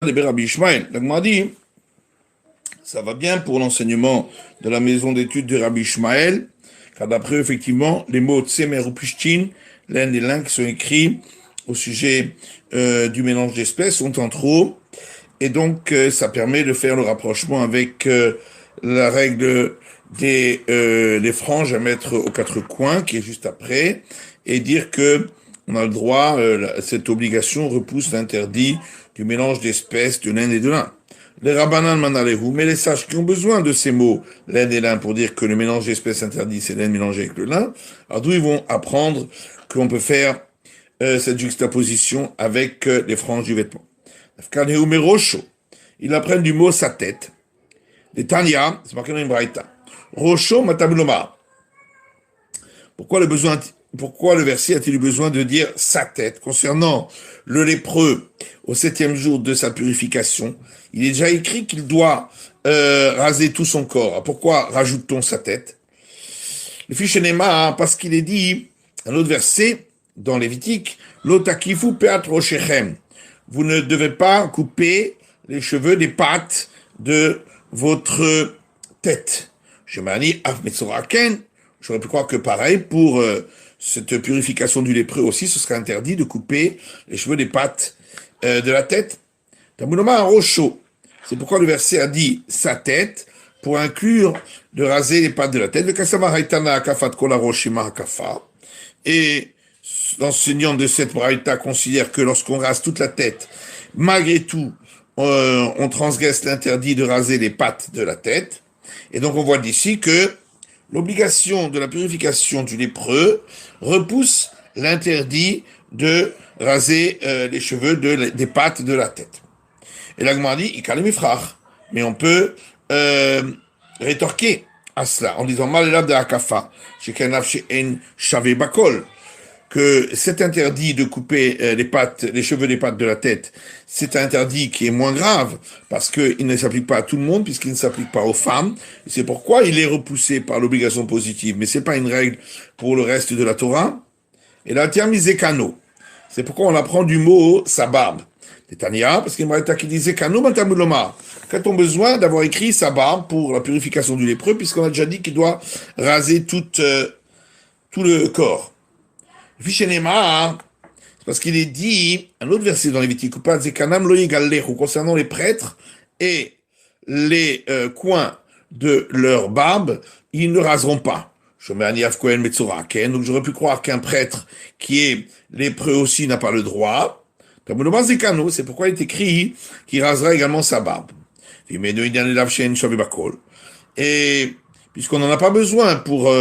de Rabbi Ishmael. Donc, m'a dit, ça va bien pour l'enseignement de la maison d'études de Rabbi Ishmael, car d'après eux, effectivement, les mots Tsemer ou Pishtin, l'un des langues qui sont écrits au sujet du mélange d'espèces, sont en trop, et donc ça permet de faire le rapprochement avec la règle des franges à mettre aux quatre coins, qui est juste après, et dire que on a le droit, cette obligation repousse l'interdit du mélange d'espèces de l'Inde et de l'Inde. Les rabbanan manalehu, mais les sages qui ont besoin de ces mots, l'Inde et l'Inde, pour dire que le mélange d'espèces interdit, c'est l'Inde mélangé avec le lin, alors d'où ils vont apprendre qu'on peut faire cette juxtaposition avec les franges du vêtement. Ils apprennent du mot sa tête. Les Tanya, c'est marqué dans une braïta. Rosho matamuloma. Pourquoi le verset a-t-il eu besoin de dire sa tête concernant le lépreux au 7e jour de sa purification? Il est déjà écrit qu'il doit raser tout son corps. Pourquoi rajoute-t-on sa tête? Le Fichenema, parce qu'il est dit, un autre verset dans Lévitique, l'otakifu peat roshechem. Vous ne devez pas couper les cheveux des pattes de votre tête. Je m'en dis, af metzoraken. J'aurais pu croire que pareil, pour cette purification du lépreux aussi, ce serait interdit de couper les cheveux des pattes de la tête. Tamounoma un rocho. C'est pourquoi le verset a dit sa tête, pour inclure de raser les pattes de la tête. Le kasama haitana akafat kola roshima akafa. Et l'enseignant de cette braïta considère que lorsqu'on rase toute la tête, malgré tout, on transgresse l'interdit de raser les pattes de la tête. Et donc on voit d'ici que l'obligation de la purification du lépreux repousse l'interdit de raser les cheveux des pattes de la tête. Et l'Agma dit, mais on peut rétorquer à cela en disant mal de akafa, que cet interdit de couper les cheveux des pattes de la tête, c'est un interdit qui est moins grave, parce qu'il ne s'applique pas à tout le monde, puisqu'il ne s'applique pas aux femmes, et c'est pourquoi il est repoussé par l'obligation positive, mais c'est pas une règle pour le reste de la Torah. Et la terme zekano, c'est pourquoi on apprend du mot sa barbe. Tania, parce qu'il y a qui dit zekano matamuloma. Qu'a-t-on besoin d'avoir écrit sa barbe pour la purification du lépreux, puisqu'on a déjà dit qu'il doit raser tout le corps. Fichenema, c'est parce qu'il est dit, un autre verset dans les Lévitique, concernant les prêtres et les coins de leur barbe, ils ne raseront pas. Donc j'aurais pu croire qu'un prêtre qui est lépreux aussi n'a pas le droit. C'est pourquoi il est écrit qu'il rasera également sa barbe. Et puisqu'on n'en a pas besoin pour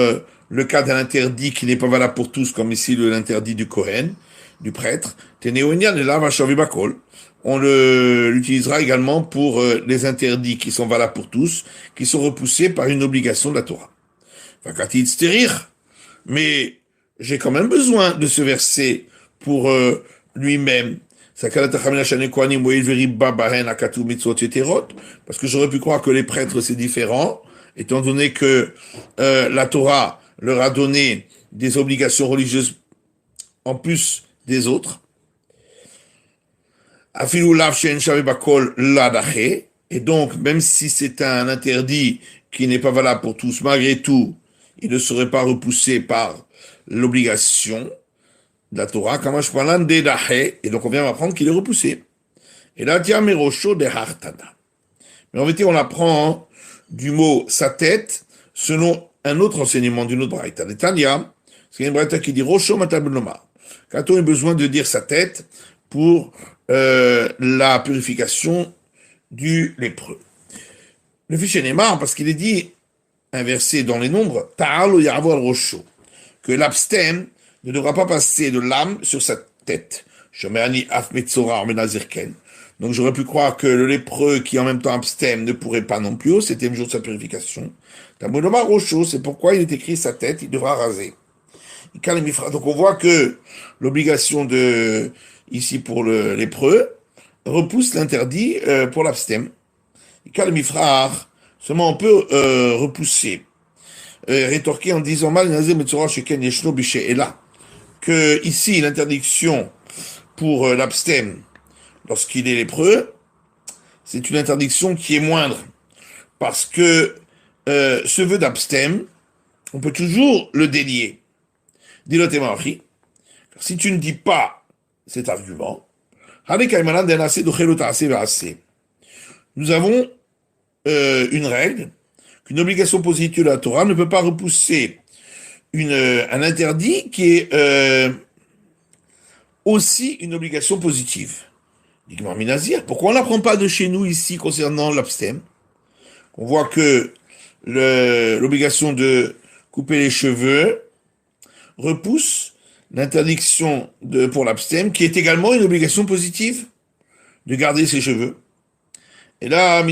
le cas d'un interdit qui n'est pas valable pour tous, comme ici l'interdit du Kohen, du prêtre, on l'utilisera également pour les interdits qui sont valables pour tous, qui sont repoussés par une obligation de la Torah. Mais j'ai quand même besoin de ce verset pour lui-même. Parce que j'aurais pu croire que les prêtres c'est différent, étant donné que la Torah leur a donné des obligations religieuses en plus des autres. Et donc, même si c'est un interdit qui n'est pas valable pour tous, malgré tout, il ne serait pas repoussé par l'obligation de la Torah, et donc on vient m'apprendre qu'il est repoussé. Et là, mais en vérité, on apprend du mot sa tête selon un autre enseignement d'une autre braïta. Les Tanya, c'est une braïta qui dit Rosho matabuloma. Quand on a besoin de dire sa tête pour la purification du lépreux. Le fichier Neymar, parce qu'il est dit, un verset dans les nombres, Ta'alo Ya'avol Rosho, que l'abstème ne devra pas passer de l'âme sur sa tête. Donc j'aurais pu croire que le lépreux qui en même temps abstème ne pourrait pas non plus au 7e jour de sa purification. C'est pourquoi il est écrit sa tête, il devra raser. Donc on voit que l'obligation ici pour le lépreux repousse l'interdit pour l'abstème. Seulement on peut repousser, rétorquer en disant mal que ici l'interdiction pour l'abstème lorsqu'il est lépreux c'est une interdiction qui est moindre. Parce que ce vœu d'abstème, on peut toujours le délier. Dis-le tes maris. Si tu ne dis pas cet argument, nous avons une règle qu'une obligation positive de la Torah ne peut pas repousser un interdit qui est aussi une obligation positive. Pourquoi on n'apprend pas de chez nous ici concernant l'abstème? On voit que l'obligation de couper les cheveux repousse l'interdiction pour l'abstème, qui est également une obligation positive de garder ses cheveux. Et là,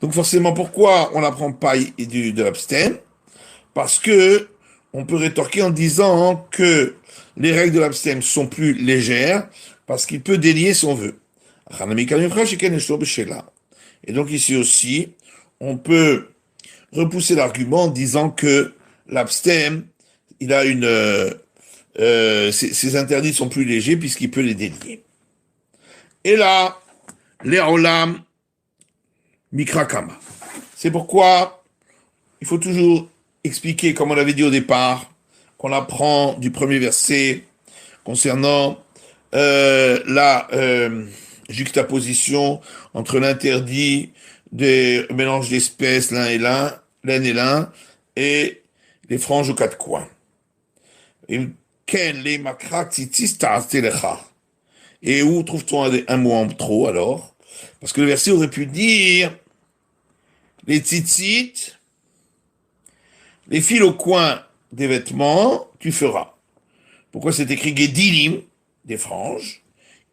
donc forcément, pourquoi on n'apprend pas de l'abstème? Parce que on peut rétorquer en disant que les règles de l'abstème sont plus légères, parce qu'il peut délier son vœu. Et donc ici aussi, on peut repousser l'argument en disant que l'abstème, il a ses interdits sont plus légers puisqu'il peut les délier. Et là, les olam mikrakama. C'est pourquoi il faut toujours expliquer, comme on l'avait dit au départ, qu'on apprend du premier verset concernant la juxtaposition entre l'interdit des mélanges d'espèces laine et lin, et les franges aux quatre coins. Et où trouve-t-on un mot en trop alors? Parce que le verset aurait pu dire les tzitzit, les fils au coin des vêtements, tu feras. Pourquoi c'est écrit gedilim, des franges,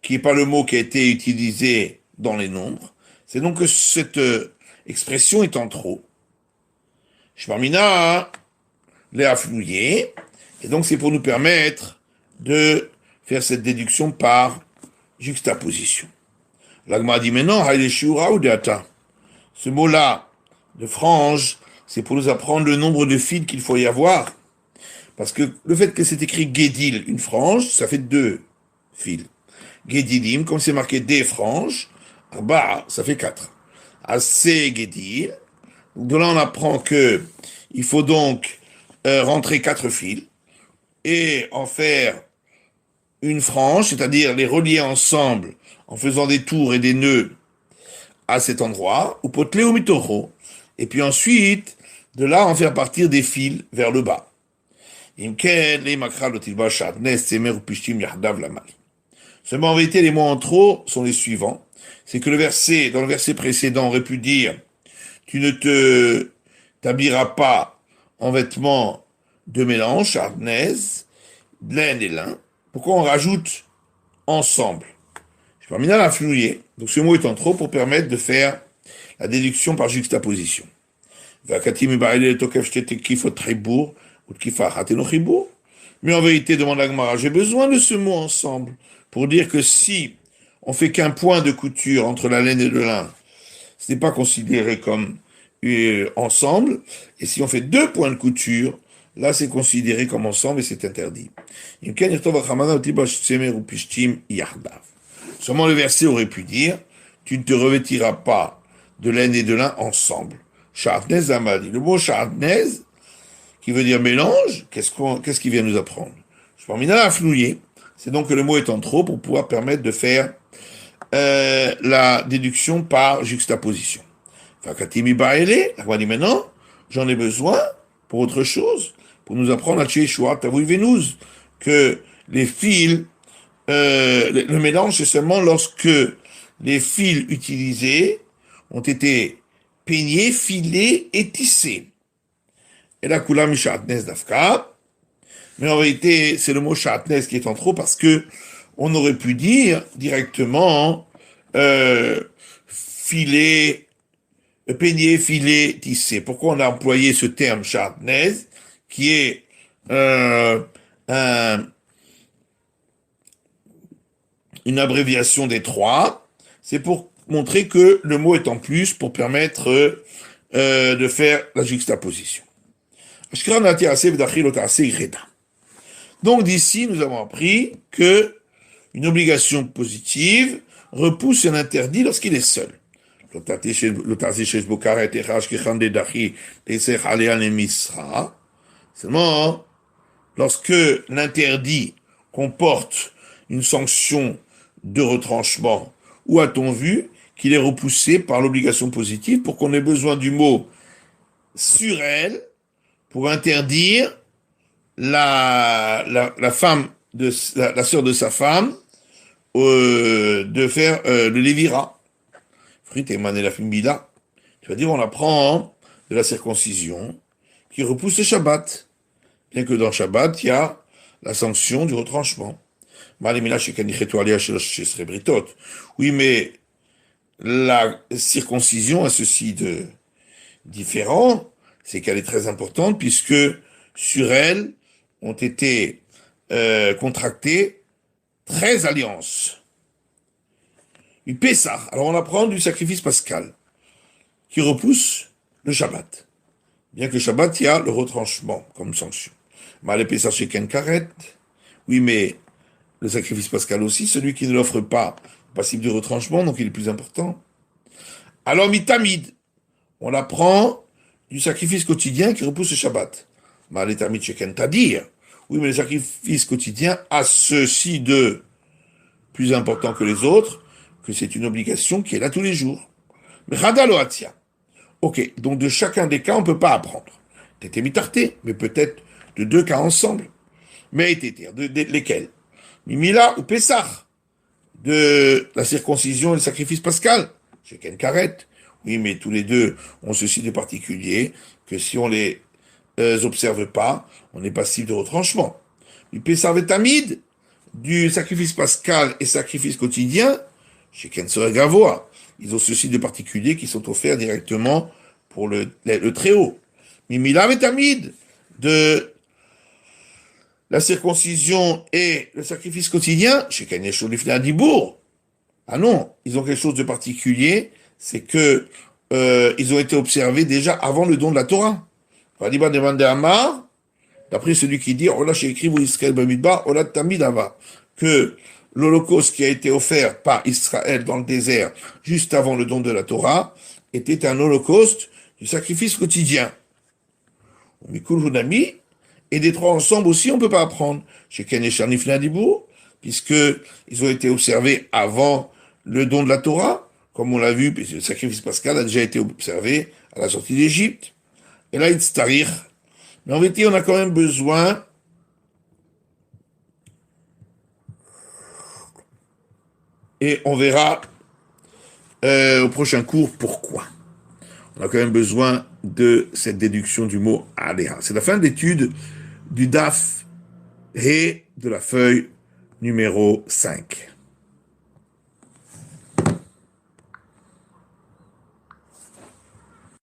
qui n'est pas le mot qui a été utilisé dans les nombres? C'est donc que cette expression est en trop. Shmarmina, les afflouillés, et donc c'est pour nous permettre de faire cette déduction par juxtaposition. L'agma dit maintenant, ce mot-là, de frange, c'est pour nous apprendre le nombre de fils qu'il faut y avoir. Parce que le fait que c'est écrit Gédil, une frange, ça fait 2 fils. Gédilim, comme c'est marqué des franges, bah, ça fait 4. Assez Gédil. De là, on apprend que il faut donc rentrer 4 fils et en faire une frange, c'est-à-dire les relier ensemble en faisant des tours et des nœuds à cet endroit, ou potelé ou mitoro. Et puis ensuite, de là, en faire partir des fils vers le bas. Seulement, en vérité, les mots en trop sont les suivants. C'est que dans le verset précédent, on aurait pu dire, tu ne t'habilleras pas en vêtements de mélange, charnaise, laine et lin. Pourquoi on rajoute ensemble? Je termine à l'influer. Donc ce mot est en trop pour permettre de faire la déduction par juxtaposition. Mais en vérité, demande Agmara, j'ai besoin de ce mot ensemble pour dire que si on fait qu'un point de couture entre la laine et le lin, ce n'est pas considéré comme ensemble. Et si on fait 2 points de couture, là c'est considéré comme ensemble et c'est interdit. Seulement le verset aurait pu dire, tu ne te revêtiras pas de laine et de lin ensemble. Sha'atnez amadi. Le mot sha'atnez, qui veut dire mélange, qu'est-ce qu'il vient nous apprendre? Je termine à la flouiller. C'est donc que le mot est en trop pour pouvoir permettre de faire la déduction par juxtaposition. Fakatimi ba'ele, la dit maintenant, j'en ai besoin pour autre chose, pour nous apprendre à Tcheshua, Tavouy Vénouz, que les fils, le mélange, c'est seulement lorsque les fils utilisés ont été peignés, filés et tissés. Et là, Kula Mishatnes Dafka. Mais en vérité, c'est le mot Shatnes qui est en trop parce que on aurait pu dire directement filet, peigné, filé, tissé. Pourquoi on a employé ce terme Shatnes qui est une abréviation des 3? C'est pour montrer que le mot est en plus pour permettre de faire la juxtaposition. Donc d'ici, nous avons appris que Une obligation positive repousse un interdit lorsqu'il est seul. Seulement, lorsque l'interdit comporte une sanction de retranchement, où a-t-on vu qu'il est repoussé par l'obligation positive pour qu'on ait besoin du mot sur elle pour interdire la femme de la sœur de sa femme de faire le lévira. Frit et mané la fimila. Tu vas dire on apprend de la circoncision qui repousse le Shabbat. Bien que dans le Shabbat, il y a la sanction du retranchement. Oui, mais la circoncision a ceci de différent, c'est qu'elle est très importante puisque sur elle ont été contractées 13 alliances. Du Pessah. Alors on apprend du sacrifice pascal qui repousse le Shabbat. Bien que le Shabbat, il y a le retranchement comme sanction. Malé Pessah chez Ken Karet. Oui, mais le sacrifice pascal aussi, celui qui ne l'offre pas, passible du retranchement, donc il est plus important. Alors mitamid, on apprend du sacrifice quotidien qui repousse le Shabbat. Malé Tamid chez Ken Tadir. Oui, mais le sacrifice quotidien a ceci de plus important que les autres, que c'est une obligation qui est là tous les jours. Radaloatia. Ok, donc de chacun des cas, on ne peut pas apprendre. T'étais mitarté, mais peut-être de 2 cas ensemble. Mais t'étais, de lesquels? Mimila ou Pessah, de la circoncision et le sacrifice pascal, chez Ken Karet. Oui, mais tous les deux ont ceci de particulier, que si on les observe pas, on est passible de retranchement. Du Pessah Vetamid, du sacrifice pascal et sacrifice quotidien, chez Ken Gavoa. Ils ont ceci de particulier qui sont offerts directement pour le Très-Haut. Mimila Vetamid, de la circoncision et le sacrifice quotidien, chez Ken Yeshua Lifnei Adibour. Ah non, ils ont quelque chose de particulier, c'est que ils ont été observés déjà avant le don de la Torah. Vadiba demande à Amar, d'après celui qui dit, Ola chez écrit vous Israël Bamidbar, Ola Tamid Ava, que l'Holocauste qui a été offert par Israël dans le désert juste avant le don de la Torah était un holocauste du sacrifice quotidien. Mikul Hunami, et des trois ensemble aussi, on peut pas apprendre. Chez Ken et Shanif Nadibou, puisque ils ont été observés avant le don de la Torah, comme on l'a vu, puisque le sacrifice pascal a déjà été observé à la sortie d'Égypte. Et là, il starir. Mais en vérité, on a quand même besoin et on verra au prochain cours pourquoi. On a quand même besoin de cette déduction du mot Aléa. C'est la fin de l'étude du DAF et de la feuille numéro 5.